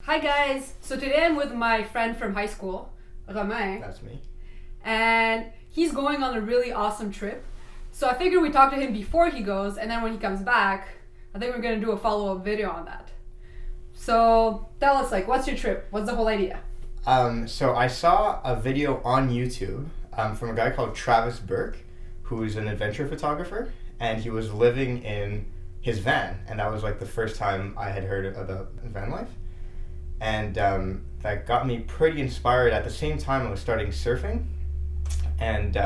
Hi guys! So today I'm with my friend from high school, Romain. That's me. And he's going on a really awesome trip. So I figured we talk to him before he goes, and then when he comes back, I think we're gonna do a follow-up video on that. So tell us, what's your trip? What's the whole idea? So I saw a video on YouTube from a guy called Travis Burke, who's an adventure photographer, and he was living in his van, and that was the first time I had heard about van life. And that got me pretty inspired. At the same time, I was starting surfing, and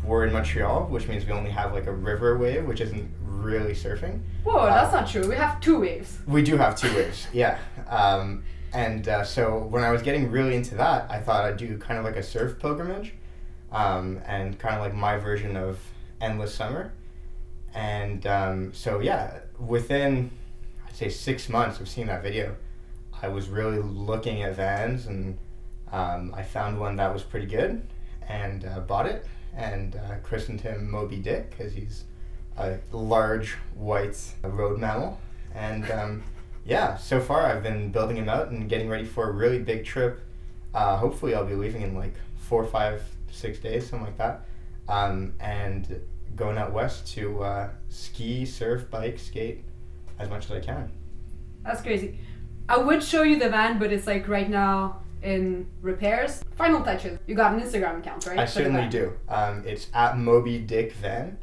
we're in Montreal, which means we only have a river wave, which isn't really surfing. Whoa, that's not true. We have two waves. We do have two waves, yeah. So when I was getting really into that, I thought I'd do kind of a surf pilgrimage, and kind of my version of Endless Summer. And so yeah, within, I'd say 6 months of seeing that video, I was really looking at vans, and I found one that was pretty good, and bought it, and christened him Moby Dick, because he's a large white road mammal. And yeah, so far I've been building him out and getting ready for a really big trip. Hopefully I'll be leaving in 4, 5, 6 days, something like that, and going out west to ski, surf, bike, skate as much as I can. That's crazy. I would show you the van, but it's right now in repairs. Final touches. You got an Instagram account, right? I certainly do. It's at Moby Dick Van.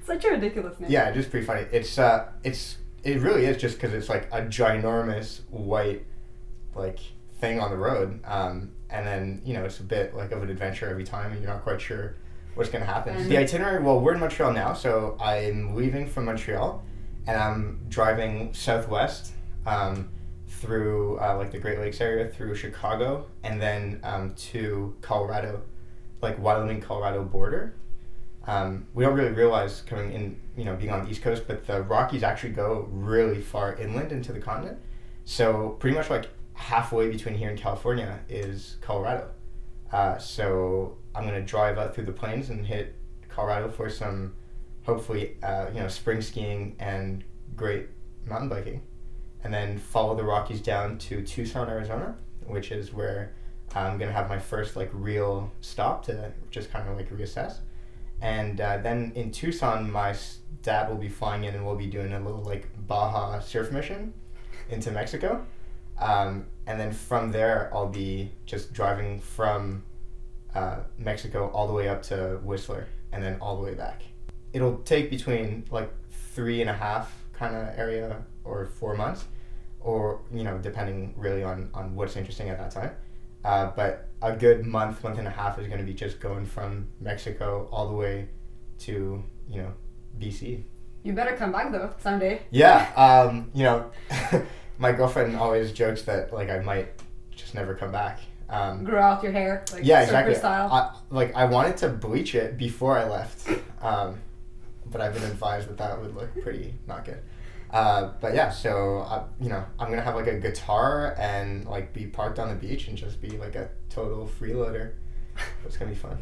Such a ridiculous name. Yeah, just pretty funny. It really is just because it's a ginormous white thing on the road, and then it's a bit of an adventure every time, and you're not quite sure what's going to happen. And the itinerary, well, we're in Montreal now, so I'm leaving from Montreal, and I'm driving southwest through the Great Lakes area, through Chicago, and then to Colorado, Wyoming, Colorado border. We don't really realize coming in, being on the East Coast, but the Rockies actually go really far inland into the continent. So pretty much halfway between here and California is Colorado. So I'm going to drive out through the plains and hit Colorado for some, hopefully, spring skiing and great mountain biking. And then follow the Rockies down to Tucson, Arizona, which is where I'm going to have my first real stop to just kind of reassess. And then in Tucson, my dad will be flying in, and we'll be doing a little Baja surf mission into Mexico. And then from there, I'll be just driving from Mexico all the way up to Whistler, and then all the way back. It'll take between 3.5 kind of area or 4 months, or depending really on what's interesting at that time. But a good month and a half is going to be just going from Mexico all the way to BC. You better come back though someday. Yeah. My girlfriend always jokes that I might just never come back. Grow out your hair, yeah, surfer exactly. style. I wanted to bleach it before I left, but I've been advised that would look pretty not good. But yeah, so I'm gonna have a guitar and be parked on the beach and just be a total freeloader. It's gonna be fun.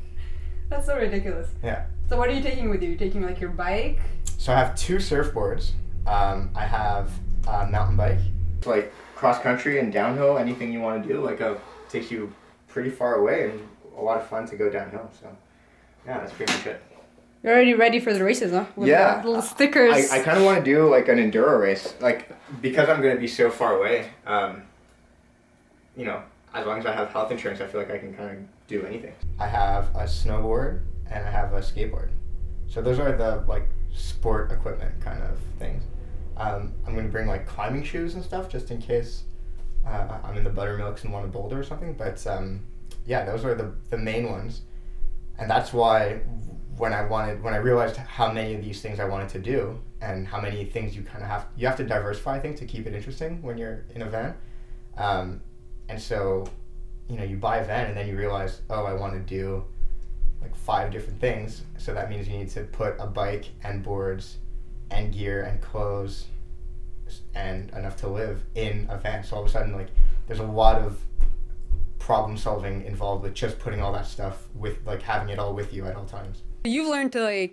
That's so ridiculous. Yeah. So what are you taking with you? You're taking your bike? So I have 2 surfboards. I have a mountain bike, cross country and downhill. Anything you want to do, takes you pretty far away, and a lot of fun to go downhill. So yeah, that's pretty much it. You're already ready for the races, huh? With yeah. Little stickers. I kind of want to do an enduro race, because I'm going to be so far away. As long as I have health insurance, I feel I can kind of do anything. I have a snowboard and I have a skateboard. So those are the sport equipment kind of things. I'm going to bring climbing shoes and stuff just in case I'm in the buttermilks and want to boulder or something. But yeah, those are the main ones. And that's why when I realized how many of these things I wanted to do, and how many things you have to diversify, I think, to keep it interesting when you're in a van. And so, you buy a van and then you realize, oh, I want to do 5 different things. So that means you need to put a bike and boards and gear and clothes and enough to live in a van. So all of a sudden, there's a lot of problem solving involved with just putting all that stuff with having it all with you at all times. You've learned to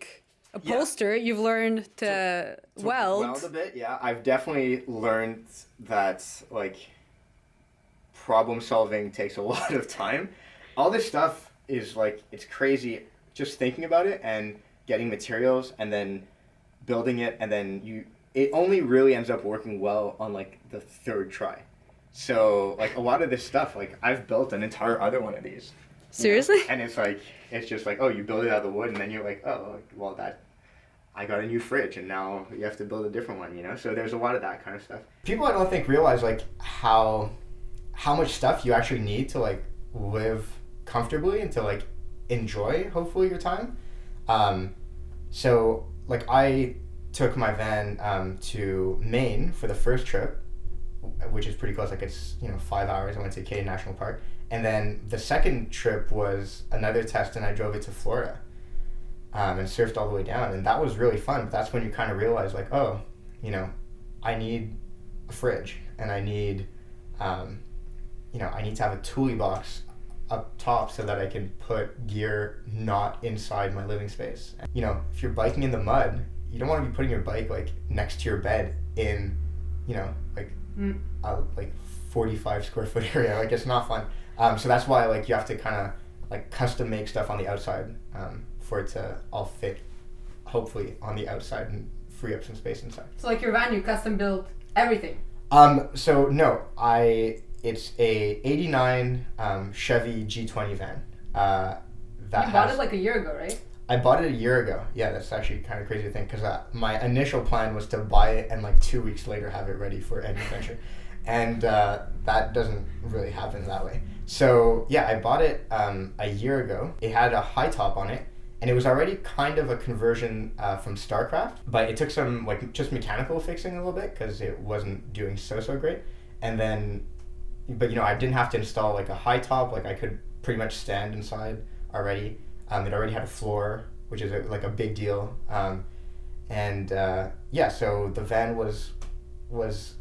upholster. Yeah. You've learned to weld. Weld a bit, yeah. I've definitely learned that problem solving takes a lot of time. All this stuff is like, it's crazy just thinking about it and getting materials and then building it, and then it only really ends up working well on like the third try. So like a lot of this stuff, like I've built an entire other one of these. Seriously? And it's just like, oh, you build it out of the wood, and then you're like, oh, well, I got a new fridge, and now you have to build a different one, you know? So there's a lot of that kind of stuff. People, I don't think, realize like how much stuff you actually need to like live comfortably and to like enjoy, hopefully, your time. So like I took my van to Maine for the first trip, which is pretty close. Like it's 5 hours. I went to Canadian National Park, and then the second trip was another test, and I drove it to Florida, and surfed all the way down, and that was really fun. But that's when you kind of realize like, oh, I need a fridge, and I need, I need to have a toolie box up top so that I can put gear not inside my living space. If you're biking in the mud, you don't want to be putting your bike like next to your bed in, like 45 square foot area. Like it's not fun. So that's why like you have to kind of like custom make stuff on the outside for it to all fit, hopefully, on the outside and free up some space inside. So like your van, you custom built everything? So no, it's a 89 Chevy G20 van. You bought it like a year ago, right? I bought it a year ago. Yeah, that's actually kind of crazy to think, because my initial plan was to buy it and like 2 weeks later have it ready for any adventure. And that doesn't really happen that way. So yeah, I bought it a year ago. It had a high top on it, and it was already kind of a conversion from StarCraft, but it took some like just mechanical fixing a little bit because it wasn't doing so great. And then, but I didn't have to install like a high top. Like I could pretty much stand inside already. It already had a floor, which is like a big deal. Yeah, so the van was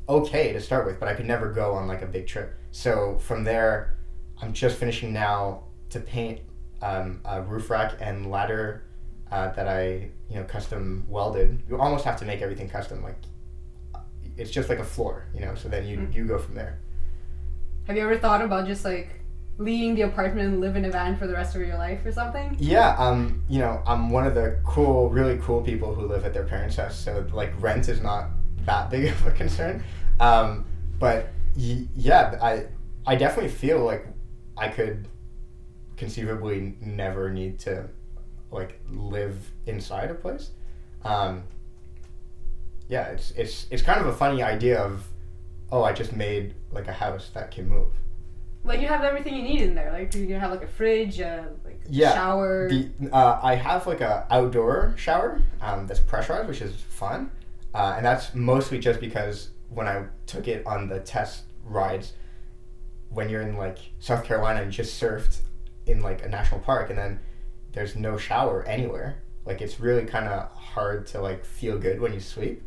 okay to start with, but I could never go on like a big trip. So from there, I'm just finishing now to paint a roof rack and ladder that I custom welded. You almost have to make everything custom. Like it's just like a floor, so then you go from there. Have you ever thought about just like leaving the apartment and live in a van for the rest of your life or something? Yeah, I'm one of the really cool people who live at their parents' house, so like rent is not that big of a concern. But yeah, I definitely feel like I could conceivably never need to like live inside a place. Yeah, it's kind of a funny idea of, oh, I just made like a house that can move. Like you have everything you need in there. Like you're gonna have like a fridge, shower. I have like a outdoor shower that's pressurized, which is fun, and that's mostly just because when I took it on the test rides, when you're in like South Carolina and just surfed in like a national park, and then there's no shower anywhere. Like it's really kind of hard to like feel good when you sweep.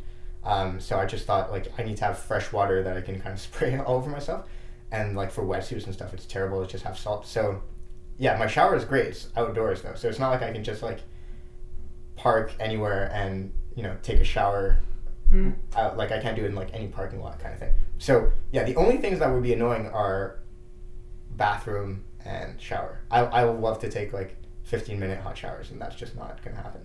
So I just thought like I need to have fresh water that I can kind of spray all over myself. And like for wetsuits and stuff, it's terrible to just have salt. So yeah, my shower is great. It's outdoors though, so it's not like I can just like park anywhere and take a shower out. Like I can't do it in like any parking lot kind of thing. So yeah, the only things that would be annoying are bathroom and shower. I would love to take like 15-minute hot showers, and that's just not gonna happen.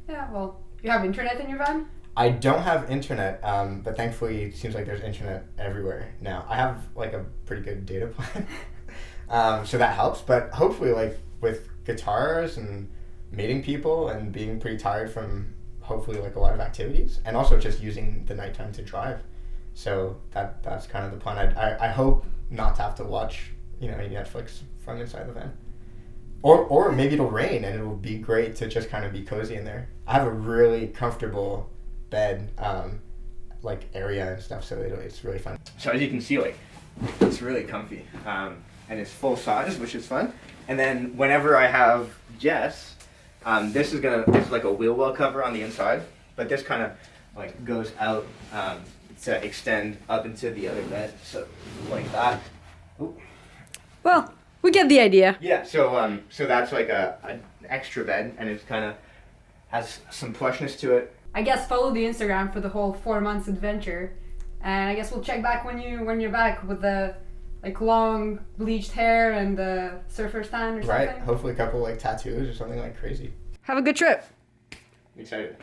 Yeah, well, you have internet in your van? I don't have internet, but thankfully it seems like there's internet everywhere now. I have like a pretty good data plan, so that helps. But hopefully, like with guitars and meeting people and being pretty tired from hopefully like a lot of activities, and also just using the nighttime to drive. So that's kind of the plan. I hope not to have to watch any Netflix from inside the van. Or maybe it'll rain and it'll be great to just kind of be cozy in there. I have a really comfortable bed like area and stuff, so it's really fun. So as you can see, like it's really comfy, and it's full size, which is fun. And then whenever I have Jess, this is like a wheel well cover on the inside, but this kind of like goes out to extend up into the other bed, so like that. Ooh. Well, we get the idea. Yeah, so that's like an extra bed, and it's kind of has some plushness to it. I guess follow the Instagram for the whole 4 months adventure, And I guess we'll check back when you're back with the like long bleached hair and the surfer stand or something. Right. Hopefully a couple like tattoos or something like crazy. Have a good trip. Excited.